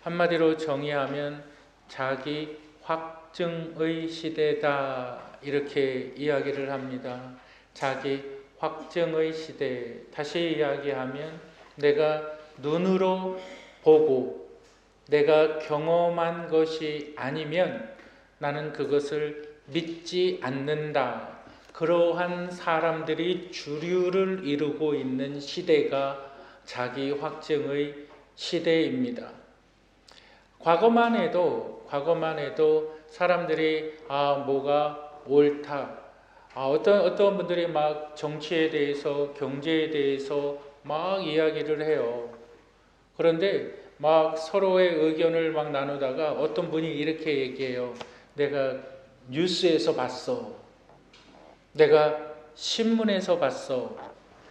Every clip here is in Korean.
한마디로 정의하면 자기 확증의 시대다, 이렇게 이야기를 합니다. 자기 확증의 시대. 다시 이야기하면 내가 눈으로 보고 내가 경험한 것이 아니면 나는 그것을 믿지 않는다. 그러한 사람들이 주류를 이루고 있는 시대가 자기 확증의 시대입니다. 과거만 해도 사람들이 뭐가 옳다, 어떤 분들이 막 정치에 대해서, 경제에 대해서 막 이야기를 해요. 그런데 막 서로의 의견을 막 나누다가 어떤 분이 이렇게 얘기해요. 내가 뉴스에서 봤어. 내가 신문에서 봤어.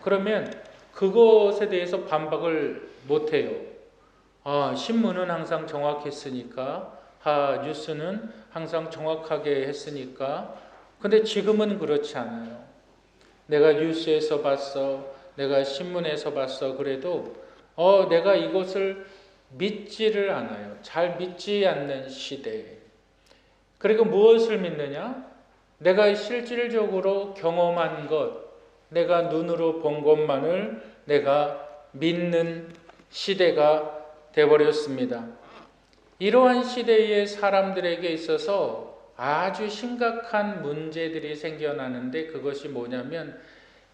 그러면 그것에 대해서 반박을 못해요. 신문은 항상 정확했으니까, 뉴스는 항상 정확하게 했으니까. 근데 지금은 그렇지 않아요. 내가 뉴스에서 봤어, 내가 신문에서 봤어. 그래도 내가 이것을 믿지를 않아요. 잘 믿지 않는 시대. 그리고 무엇을 믿느냐? 내가 실질적으로 경험한 것, 내가 눈으로 본 것만을 내가 믿는 시대가 되어버렸습니다. 이러한 시대의 사람들에게 있어서 아주 심각한 문제들이 생겨나는데, 그것이 뭐냐면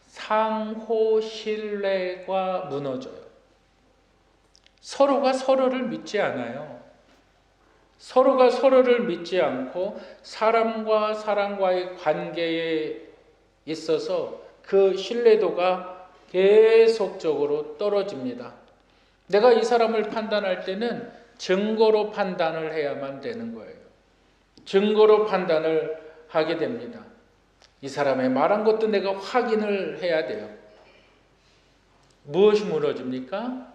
상호 신뢰가 무너져요. 서로가 서로를 믿지 않아요. 서로가 서로를 믿지 않고 사람과 사람과의 관계에 있어서 그 신뢰도가 계속적으로 떨어집니다. 내가 이 사람을 판단할 때는 증거로 판단을 해야만 되는 거예요. 증거로 판단을 하게 됩니다. 이 사람의 말한 것도 내가 확인을 해야 돼요. 무엇이 무너집니까?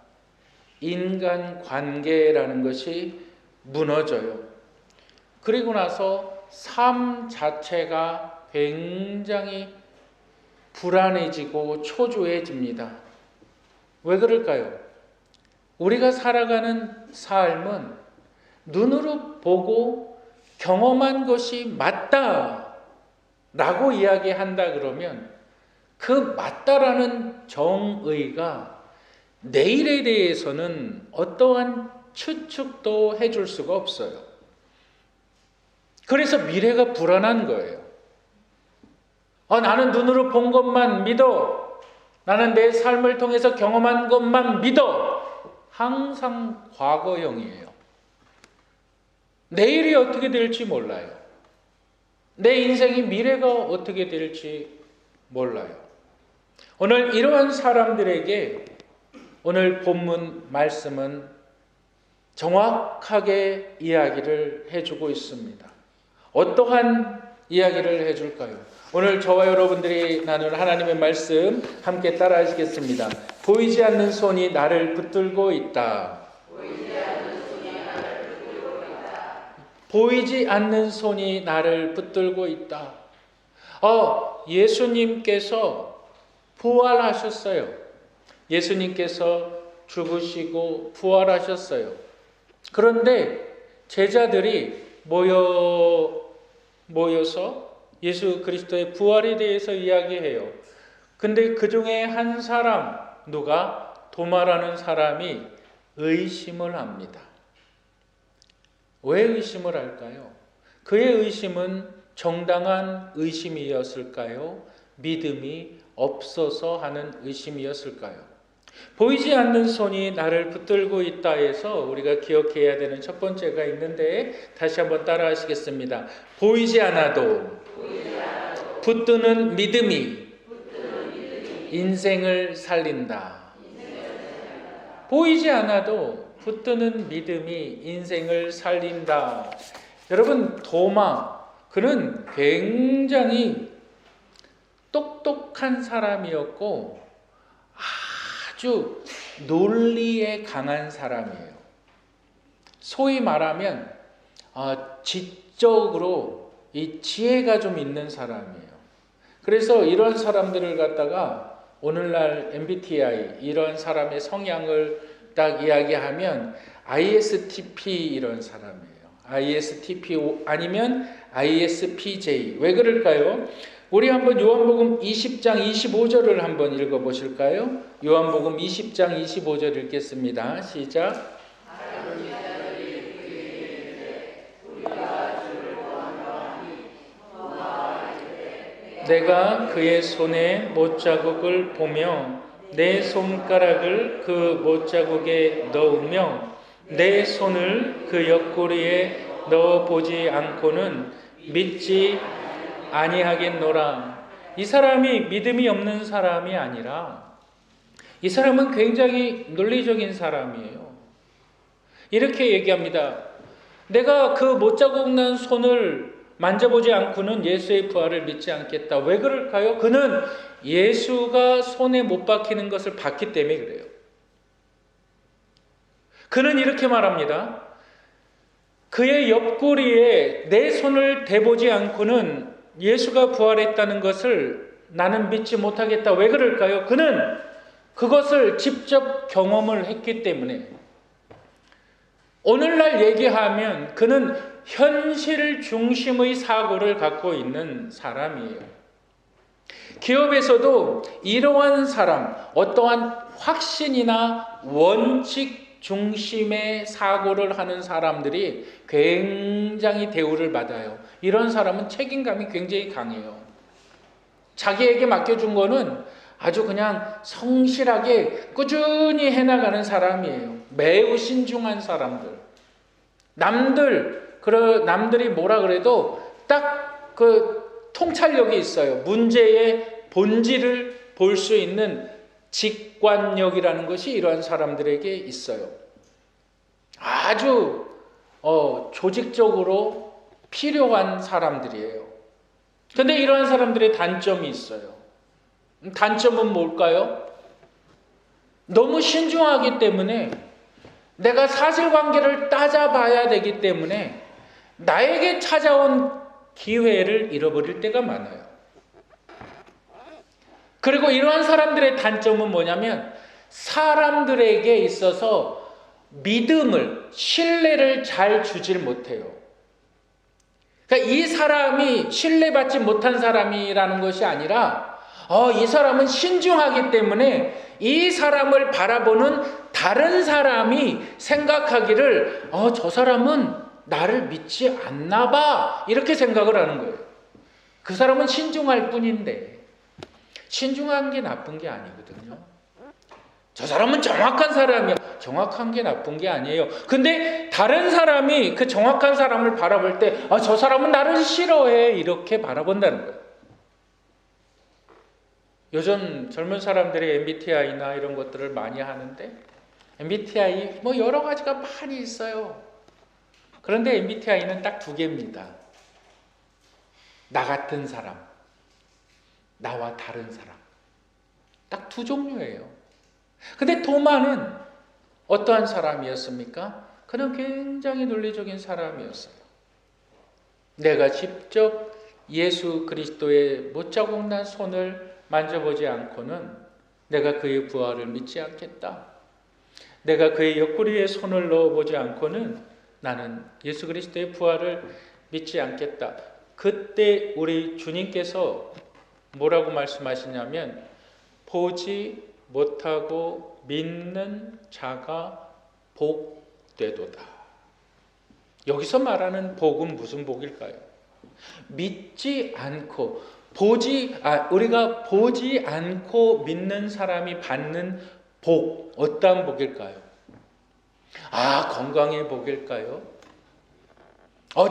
인간관계라는 것이 무너져요. 그리고 나서 삶 자체가 굉장히 불안해지고 초조해집니다. 왜 그럴까요? 우리가 살아가는 삶은 눈으로 보고 경험한 것이 맞다 라고 이야기한다 그러면 그 맞다라는 정의가 내일에 대해서는 어떠한 추측도 해줄 수가 없어요. 그래서 미래가 불안한 거예요. 나는 눈으로 본 것만 믿어. 나는 내 삶을 통해서 경험한 것만 믿어. 항상 과거형이에요. 내일이 어떻게 될지 몰라요. 내 인생의 미래가 어떻게 될지 몰라요. 오늘 이러한 사람들에게 오늘 본문 말씀은 정확하게 이야기를 해주고 있습니다. 어떠한 이야기를 해줄까요? 오늘 저와 여러분들이 나눈 하나님의 말씀 함께 따라 하시겠습니다. 보이지 않는 손이 나를 붙들고 있다. 보이지 않는 손이 나를 붙들고 있다. 예수님께서 부활하셨어요. 예수님께서 죽으시고 부활하셨어요. 그런데 제자들이 모여서 예수 그리스도의 부활에 대해서 이야기해요. 근데 그 중에 한 사람, 누가? 도마라는 사람이 의심을 합니다. 왜 의심을 할까요? 그의 의심은 정당한 의심이었을까요? 믿음이 없어서 하는 의심이었을까요? 보이지 않는 손이 나를 붙들고 있다 해서 우리가 기억해야 되는 첫 번째가 있는데, 다시 한번 따라 하시겠습니다. 보이지 않아도 붙드는 믿음이 인생을 살린다. 보이지 않아도 붙드는 믿음이 인생을 살린다. 여러분, 도마, 그는 굉장히 똑똑한 사람이었고 아주 논리에 강한 사람이에요. 소위 말하면 지적으로 이 지혜가 좀 있는 사람이에요. 그래서 이런 사람들을 갖다가 오늘날 MBTI 이런 사람의 성향을 딱 이야기하면 ISTP 이런 사람이에요. ISTP 아니면 ISPJ. 왜 그럴까요? 우리 한번 요한복음 20장 25절을 한번 읽어보실까요? 요한복음 20장 25절 읽겠습니다. 시작. 내가 그의 손에 못자국을 보며 내 손가락을 그 못자국에 넣으며 내 손을 그 옆구리에 넣어보지 않고는 믿지 아니하겠노라. 이 사람이 믿음이 없는 사람이 아니라 이 사람은 굉장히 논리적인 사람이에요. 이렇게 얘기합니다. 내가 그 못자국 난 손을 만져보지 않고는 예수의 부활을 믿지 않겠다. 왜 그럴까요? 그는 예수가 손에 못 박히는 것을 봤기 때문에 그래요. 그는 이렇게 말합니다. 그의 옆구리에 내 손을 대보지 않고는 예수가 부활했다는 것을 나는 믿지 못하겠다. 왜 그럴까요? 그는 그것을 직접 경험을 했기 때문에. 오늘날 얘기하면 그는 현실 중심의 사고를 갖고 있는 사람이에요. 기업에서도 이러한 사람, 어떠한 확신이나 원칙 중심의 사고를 하는 사람들이 굉장히 대우를 받아요. 이런 사람은 책임감이 굉장히 강해요. 자기에게 맡겨준 거는 아주 그냥 성실하게 꾸준히 해나가는 사람이에요. 매우 신중한 사람들. 남들이 뭐라 그래도 딱 그 통찰력이 있어요. 문제의 본질을 볼 수 있는 직관력이라는 것이 이러한 사람들에게 있어요. 아주 조직적으로 필요한 사람들이에요. 그런데 이러한 사람들의 단점이 있어요. 단점은 뭘까요? 너무 신중하기 때문에 내가 사실관계를 따져봐야 되기 때문에 나에게 찾아온 기회를 잃어버릴 때가 많아요. 그리고 이러한 사람들의 단점은 뭐냐면 사람들에게 있어서 믿음을, 신뢰를 잘 주질 못해요. 그러니까 이 사람이 신뢰받지 못한 사람이라는 것이 아니라 이 사람은 신중하기 때문에 이 사람을 바라보는 다른 사람이 생각하기를 저 사람은 나를 믿지 않나 봐 이렇게 생각을 하는 거예요. 그 사람은 신중할 뿐인데 신중한 게 나쁜 게 아니거든요. 저 사람은 정확한 사람이야. 정확한 게 나쁜 게 아니에요. 근데 다른 사람이 그 정확한 사람을 바라볼 때 저 사람은 나를 싫어해 이렇게 바라본다는 거예요. 요즘 젊은 사람들이 MBTI나 이런 것들을 많이 하는데 MBTI 뭐 여러 가지가 많이 있어요. 그런데 MBTI는 딱 두 개입니다. 나 같은 사람, 나와 다른 사람. 딱 두 종류예요. 근데 도마는 어떠한 사람이었습니까? 그는 굉장히 논리적인 사람이었어요. 내가 직접 예수 그리스도의 못자국 난 손을 만져보지 않고는 내가 그의 부활을 믿지 않겠다. 내가 그의 옆구리에 손을 넣어보지 않고는 나는 예수 그리스도의 부활을 믿지 않겠다. 그때 우리 주님께서 뭐라고 말씀하시냐면 보지 못하고 믿는 자가 복되도다. 여기서 말하는 복은 무슨 복일까요? 믿지 않고 우리가 보지 않고 믿는 사람이 받는 복, 어떠한 복일까요? 건강의 복일까요?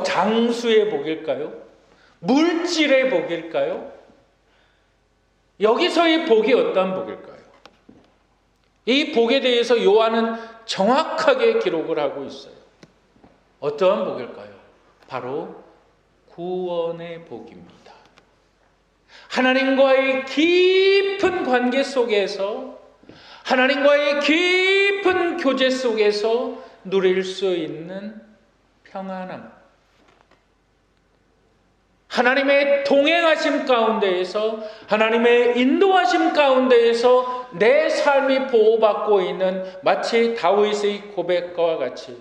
장수의 복일까요? 물질의 복일까요? 여기서의 복이 어떠한 복일까요? 이 복에 대해서 요한은 정확하게 기록을 하고 있어요. 어떠한 복일까요? 바로 구원의 복입니다. 하나님과의 깊은 관계 속에서 하나님과의 깊은 교제 속에서 누릴 수 있는 평안함. 하나님의 동행하심 가운데에서, 하나님의 인도하심 가운데에서 내 삶이 보호받고 있는, 마치 다윗의 고백과 같이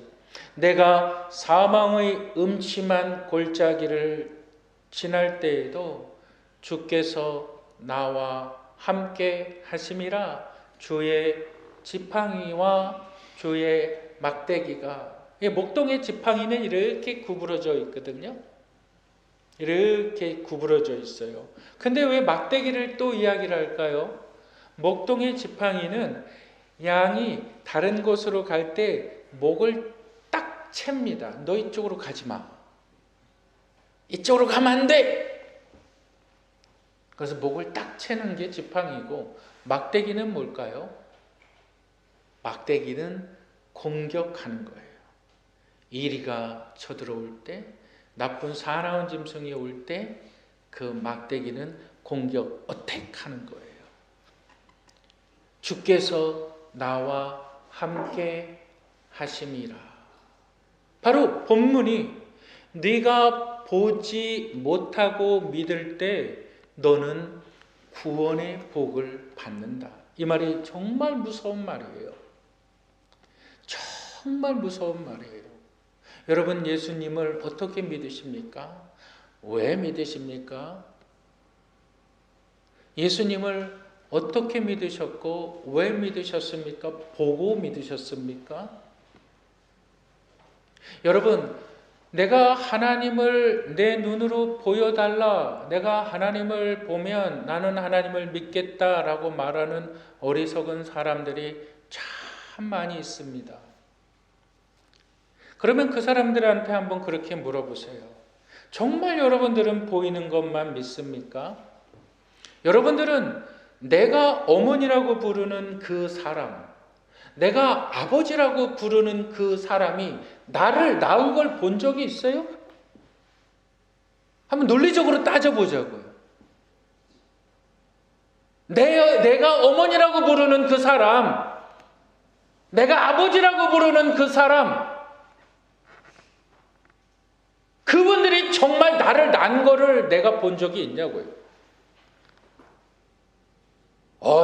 내가 사망의 음침한 골짜기를 지날 때에도 주께서 나와 함께 하심이라. 주의 지팡이와 주의 막대기가, 목동의 지팡이는 이렇게 구부러져 있거든요. 이렇게 구부러져 있어요. 근데 왜 막대기를 또 이야기를 할까요? 목동의 지팡이는 양이 다른 곳으로 갈 때 목을 딱 챕니다. 너 이쪽으로 가지 마. 이쪽으로 가면 안 돼. 그래서 목을 딱 채는 게 지팡이고, 막대기는 뭘까요? 막대기는 공격하는 거예요. 이리가 쳐들어올 때, 나쁜 사나운 짐승이 올 때 그 막대기는 공격, 어택하는 거예요. 주께서 나와 함께 하심이라. 바로 본문이 네가 보지 못하고 믿을 때 너는 구원의 복을 받는다. 이 말이 정말 무서운 말이에요. 정말 무서운 말이에요. 여러분, 예수님을 어떻게 믿으십니까? 왜 믿으십니까? 예수님을 어떻게 믿으셨고 왜 믿으셨습니까? 보고 믿으셨습니까? 여러분, 내가 하나님을 내 눈으로 보여달라, 내가 하나님을 보면 나는 하나님을 믿겠다라고 말하는 어리석은 사람들이 참 많이 있습니다. 그러면 그 사람들한테 한번 그렇게 물어보세요. 정말 여러분들은 보이는 것만 믿습니까? 여러분들은 내가 어머니라고 부르는 그 사람, 내가 아버지라고 부르는 그 사람이 나를 낳은 걸 본 적이 있어요? 한번 논리적으로 따져보자고요. 내가 어머니라고 부르는 그 사람, 내가 아버지라고 부르는 그 사람, 그분들이 정말 나를 낳은 거를 내가 본 적이 있냐고요.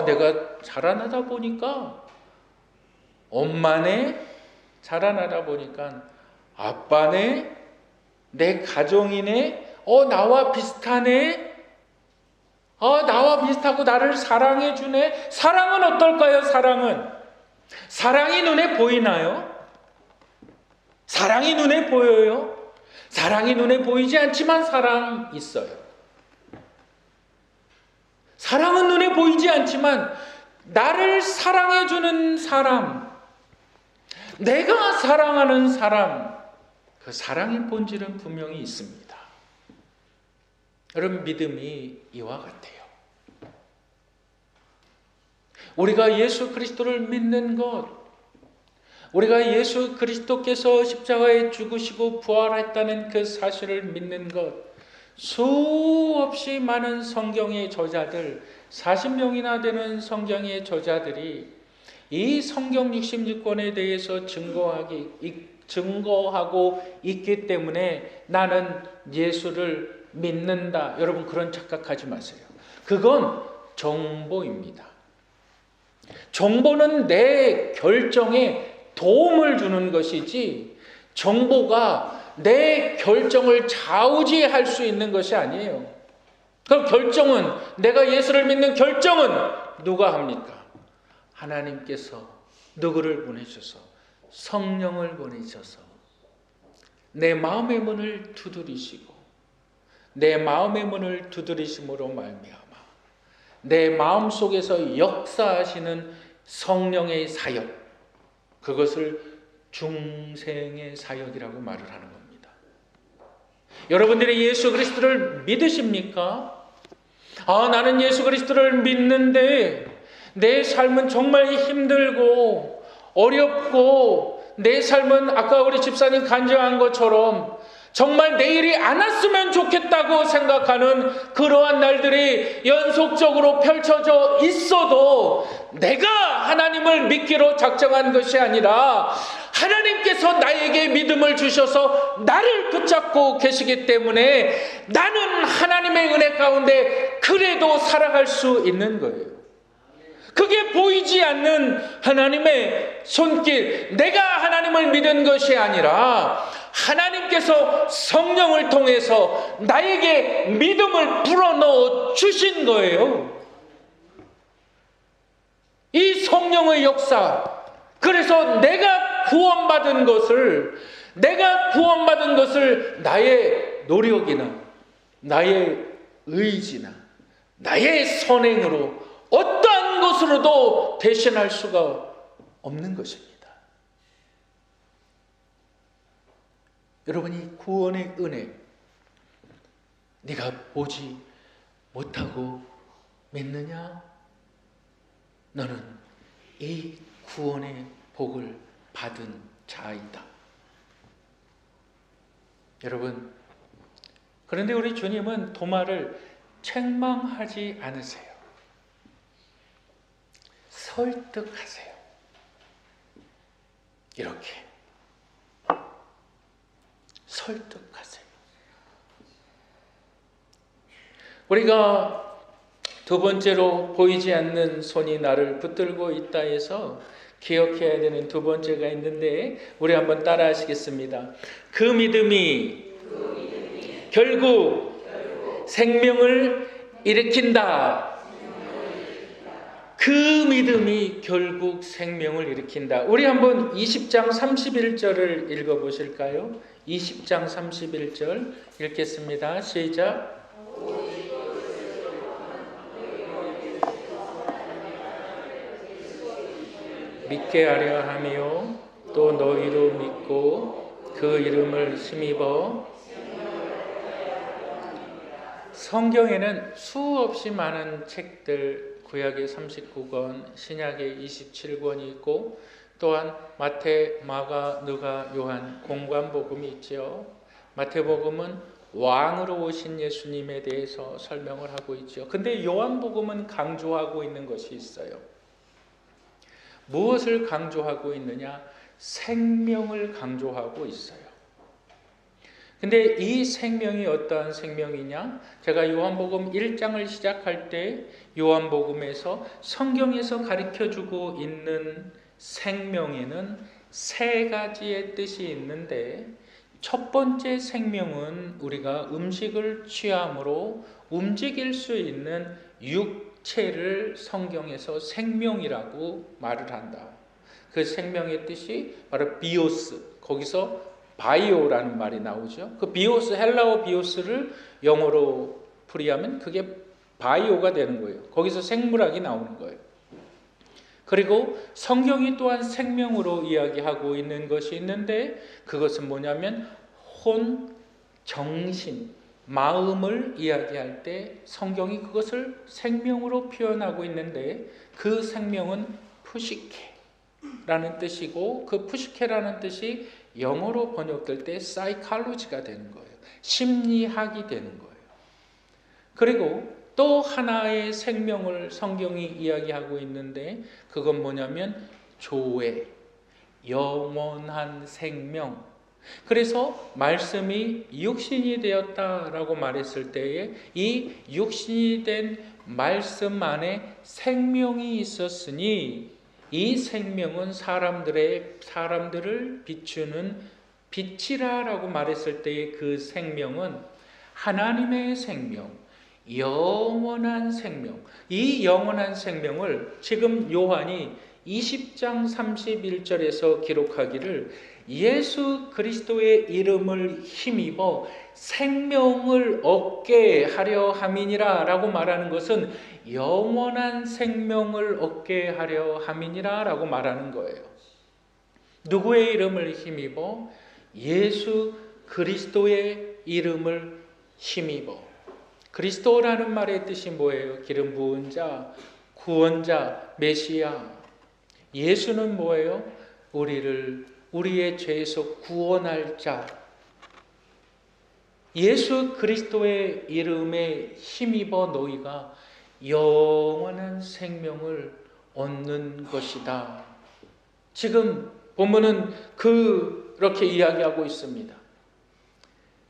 내가 자라나다 보니까, 엄마네, 자라나다 보니까 아빠네, 내 가정이네, 나와 비슷하네, 나와 비슷하고 나를 사랑해 주네. 사랑은 어떨까요? 사랑이 눈에 보이나요? 사랑이 눈에 보여요? 사랑이 눈에 보이지 않지만 사랑 있어요. 사랑은 눈에 보이지 않지만 나를 사랑해 주는 사람, 내가 사랑하는 사람, 그 사랑의 본질은 분명히 있습니다. 여러분, 믿음이 이와 같아요. 우리가 예수 그리스도를 믿는 것, 우리가 예수 그리스도께서 십자가에 죽으시고 부활했다는 그 사실을 믿는 것, 수없이 많은 성경의 저자들, 40명이나 되는 성경의 저자들이 이 성경 66권에 대해서 증거하고 있기 때문에 나는 예수를 믿는다. 여러분, 그런 착각하지 마세요. 그건 정보입니다. 정보는 내 결정에 도움을 주는 것이지, 정보가 내 결정을 좌우지할 수 있는 것이 아니에요. 그럼 결정은, 내가 예수를 믿는 결정은 누가 합니까? 하나님께서 누구를 보내셔서, 성령을 보내셔서 내 마음의 문을 두드리시고, 내 마음의 문을 두드리심으로 말미암아 내 마음속에서 역사하시는 성령의 사역, 그것을 중생의 사역이라고 말을 하는 겁니다. 여러분들이 예수 그리스도를 믿으십니까? 나는 예수 그리스도를 믿는데 내 삶은 정말 힘들고 어렵고, 내 삶은 아까 우리 집사님 간증한 것처럼 정말 내일이 안 왔으면 좋겠다고 생각하는 그러한 날들이 연속적으로 펼쳐져 있어도 내가 하나님을 믿기로 작정한 것이 아니라 하나님께서 나에게 믿음을 주셔서 나를 붙잡고 계시기 때문에 나는 하나님의 은혜 가운데 그래도 살아갈 수 있는 거예요. 그게 보이지 않는 하나님의 손길, 내가 하나님을 믿은 것이 아니라 하나님께서 성령을 통해서 나에게 믿음을 불어넣어 주신 거예요. 이 성령의 역사, 그래서 내가 구원받은 것을 나의 노력이나 나의 의지나 나의 선행으로 어떠한 것으로도 대신할 수가 없는 것입니다. 여러분이 구원의 은혜, 네가 보지 못하고 믿느냐? 너는 이 구원의 복을 받은 자이다. 여러분, 그런데 우리 주님은 도마를 책망하지 않으세요. 설득하세요. 이렇게 설득하세요. 우리가 두 번째로 보이지 않는 손이 나를 붙들고 있다 해서 기억해야 되는 두 번째가 있는데 우리 한번 따라 하시겠습니다. 그 믿음이 결국 생명을 일으킨다. 그 믿음이 결국 생명을 일으킨다. 우리 한번 20장 31절을 읽어보실까요? 20장 31절 읽겠습니다. 시작. 믿게 하려 하며 또 너희도 믿고 그 이름을 힘입어. 성경에는 수없이 많은 책들, 구약의 39권, 신약의 27권이 있고 또한 마태, 마가, 누가, 요한 공관복음이 있죠. 마태복음은 왕으로 오신 예수님에 대해서 설명을 하고 있죠. 근데 요한복음은 강조하고 있는 것이 있어요. 무엇을 강조하고 있느냐? 생명을 강조하고 있어요. 근데 이 생명이 어떠한 생명이냐? 제가 요한복음 1장을 시작할 때 요한복음에서 성경에서 가르쳐주고 있는 생명에는 세 가지의 뜻이 있는데 첫 번째 생명은 우리가 음식을 취함으로 움직일 수 있는 육체를 성경에서 생명이라고 말을 한다. 그 생명의 뜻이 바로 비오스, 거기서 바이오라는 말이 나오죠. 그 비오스, 헬라어 비오스를 영어로 풀이하면 그게 바이오가 되는 거예요. 거기서 생물학이 나오는 거예요. 그리고 성경이 또한 생명으로 이야기하고 있는 것이 있는데 그것은 뭐냐면 혼, 정신, 마음을 이야기할 때 성경이 그것을 생명으로 표현하고 있는데 그 생명은 푸시케라는 뜻이고 그 푸시케라는 뜻이 영어로 번역될 때 사이칼로지가 되는 거예요. 심리학이 되는 거예요. 그리고 또 하나의 생명을 성경이 이야기하고 있는데 그건 뭐냐면 조회, 영원한 생명. 그래서 말씀이 육신이 되었다라고 말했을 때에 이 육신이 된 말씀 안에 생명이 있었으니 이 생명은 사람들을 비추는 빛이라라고 말했을 때의 그 생명은 하나님의 생명, 영원한 생명. 이 영원한 생명을 지금 요한이 20장 31절에서 기록하기를 예수 그리스도의 이름을 힘입어 생명을 얻게 하려 함이니라 라고 말하는 것은 영원한 생명을 얻게 하려 함이니라 라고 말하는 거예요. 누구의 이름을 힘입어? 예수 그리스도의 이름을 힘입어. 그리스도라는 말의 뜻이 뭐예요? 기름 부은 자, 구원자, 메시아. 예수는 뭐예요? 우리의 죄에서 구원할 자. 예수 그리스도의 이름에 힘입어 너희가 영원한 생명을 얻는 것이다. 지금 본문은 그렇게 이야기하고 있습니다.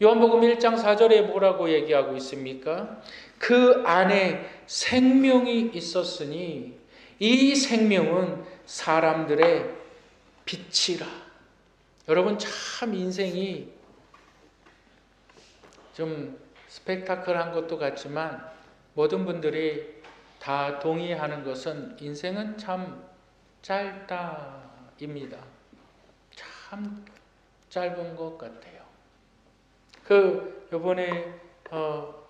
요한복음 1장 4절에 뭐라고 얘기하고 있습니까? 그 안에 생명이 있었으니 이 생명은 사람들의 빛이라. 여러분, 참 인생이 좀 스펙타클한 것도 같지만 모든 분들이 다 동의하는 것은 인생은 참 짧다입니다. 참 짧은 것 같아요. 요번에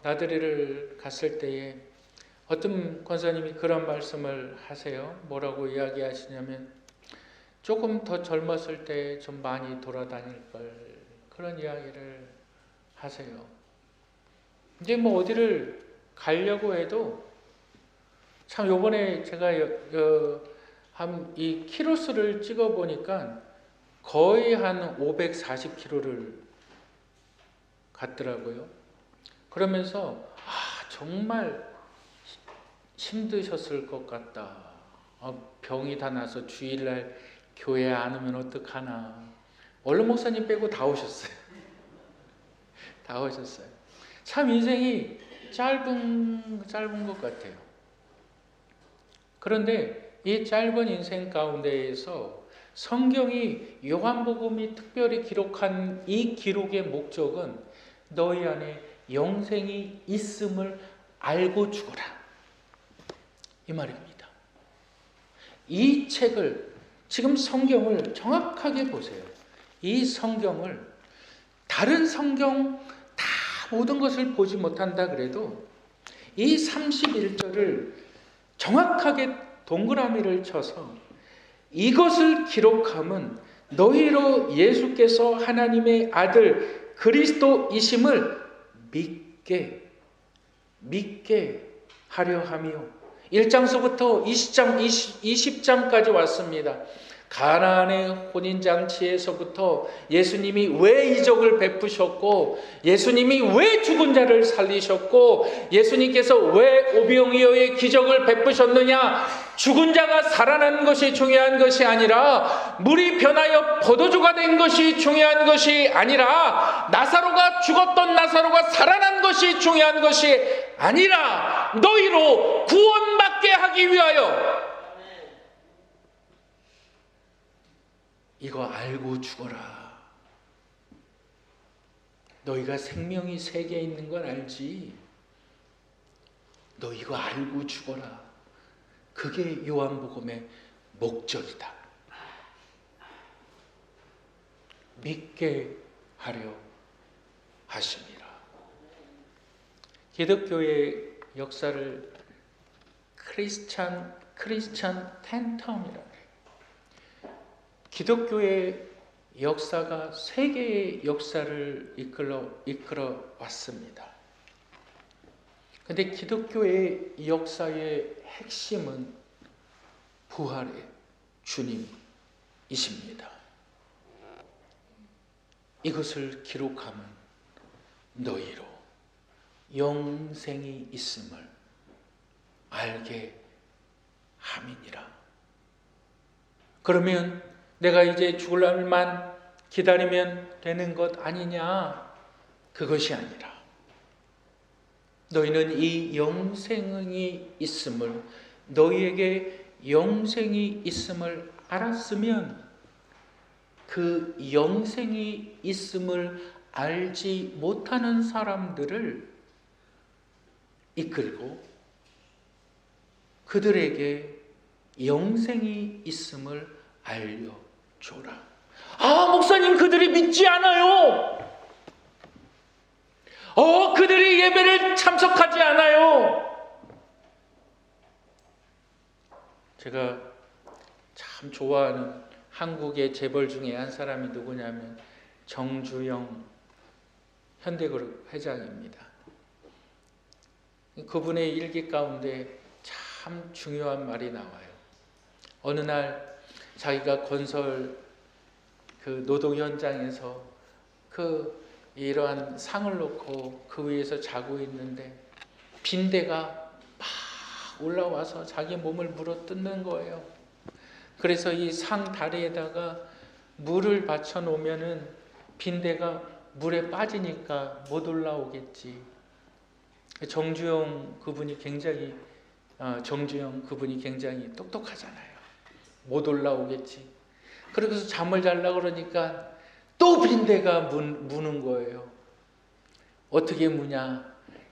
나들이를 갔을 때에 어떤 권사님이 그런 말씀을 하세요. 뭐라고 이야기하시냐면 조금 더 젊었을 때 좀 많이 돌아다닐 걸, 그런 이야기를 하세요. 이제 뭐 어디를 가려고 해도 참 요번에 제가 이 키로수를 찍어 보니까 거의 한 540km를 갔더라고요. 그러면서 정말 힘드셨을 것 같다. 병이 다 나서 주일날 교회 안 오면 어떡하나. 원로 목사님 빼고 다 오셨어요. 다 오셨어요. 참 인생이 짧은 것 같아요. 그런데 이 짧은 인생 가운데에서 성경이 요한복음이 특별히 기록한 이 기록의 목적은 너희 안에 영생이 있음을 알고 죽어라, 이 말입니다. 이 책을, 지금 성경을 정확하게 보세요. 이 성경을 다른 성경 다 모든 것을 보지 못한다 그래도 이 31절을 정확하게 동그라미를 쳐서 이것을 기록함은 너희로 예수께서 하나님의 아들 그리스도이심을 믿게 하려 함이요. 1장서부터 20장까지 왔습니다. 가나안의 혼인잔치에서부터 예수님이 왜 이적을 베푸셨고, 예수님이 왜 죽은 자를 살리셨고, 예수님께서 왜 오병이어의 기적을 베푸셨느냐. 죽은 자가 살아난 것이 중요한 것이 아니라, 물이 변하여 포도주가 된 것이 중요한 것이 아니라, 죽었던 나사로가 살아난 것이 중요한 것이 아니라, 너희로 구원받게 하기 위하여 이거 알고 죽어라. 너희가 생명이 세계에 있는 건 알지? 너 이거 알고 죽어라. 그게 요한복음의 목적이다. 믿게 하려 하십니다. 기독교의 역사를 크리스찬 팬텀이라고 해요. 기독교의 역사가 세계의 역사를 이끌어 왔습니다. 그런데 기독교의 역사의 핵심은 부활의 주님이십니다. 이것을 기록하면 너희로 영생이 있음을 알게 함이니라. 그러면 내가 이제 죽을 날만 기다리면 되는 것 아니냐? 그것이 아니라 너희는 이 영생이 있음을, 너희에게 영생이 있음을 알았으면 그 영생이 있음을 알지 못하는 사람들을 이끌고 그들에게 영생이 있음을 알려줘라. 목사님, 그들이 믿지 않아요. 그들이 예배를 참석하지 않아요. 제가 참 좋아하는 한국의 재벌 중에 한 사람이 누구냐면 정주영 현대그룹 회장입니다. 그분의 일기 가운데 참 중요한 말이 나와요. 어느 날 자기가 건설 그 노동 현장에서 그 이러한 상을 놓고 그 위에서 자고 있는데 빈대가 막 올라와서 자기 몸을 물어 뜯는 거예요. 그래서 이 상 다리에다가 물을 받쳐 놓으면은 빈대가 물에 빠지니까 못 올라오겠지. 정주영 그분이 굉장히 똑똑하잖아요. 못 올라오겠지. 그래서 잠을 자려고 그러니까 또 빈대가 무는 거예요. 어떻게 무냐?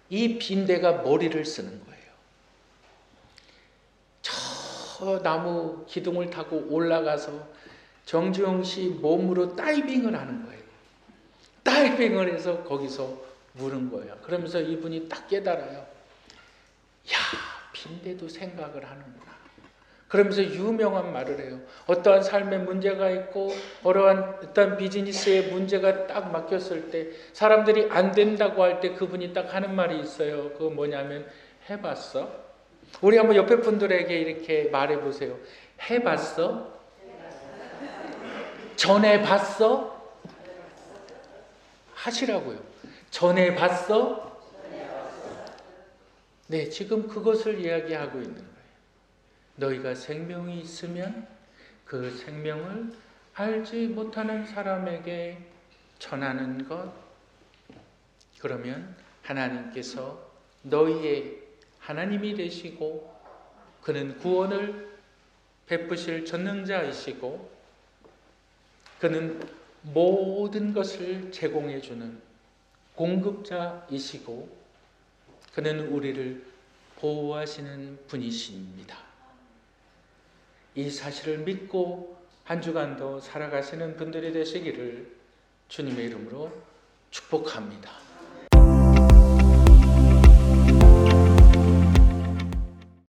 이 빈대가 머리를 쓰는 거예요. 저 나무 기둥을 타고 올라가서 정주영 씨 몸으로 다이빙을 하는 거예요. 다이빙을 해서 거기서 무는 거예요. 그러면서 이분이 딱 깨달아요. 야, 빈대도 생각을 하는구나. 그러면서 유명한 말을 해요. 어떠한 삶에 문제가 있고 어떠한 비즈니스에 문제가 딱 맡겼을 때 사람들이 안 된다고 할 때 그분이 딱 하는 말이 있어요. 그거 뭐냐면 해봤어? 우리 한번 옆에 분들에게 이렇게 말해보세요. 해봤어? 전해봤어? 하시라고요. 전해봤어? 네, 지금 그것을 이야기하고 있는 거예요. 너희가 생명이 있으면 그 생명을 알지 못하는 사람에게 전하는 것. 그러면 하나님께서 너희의 하나님이 되시고 그는 구원을 베푸실 전능자이시고 그는 모든 것을 제공해 주는 공급자이시고 그는 우리를 보호하시는 분이십니다. 이 사실을 믿고 한 주간도 살아가시는 분들이 되시기를 주님의 이름으로 축복합니다.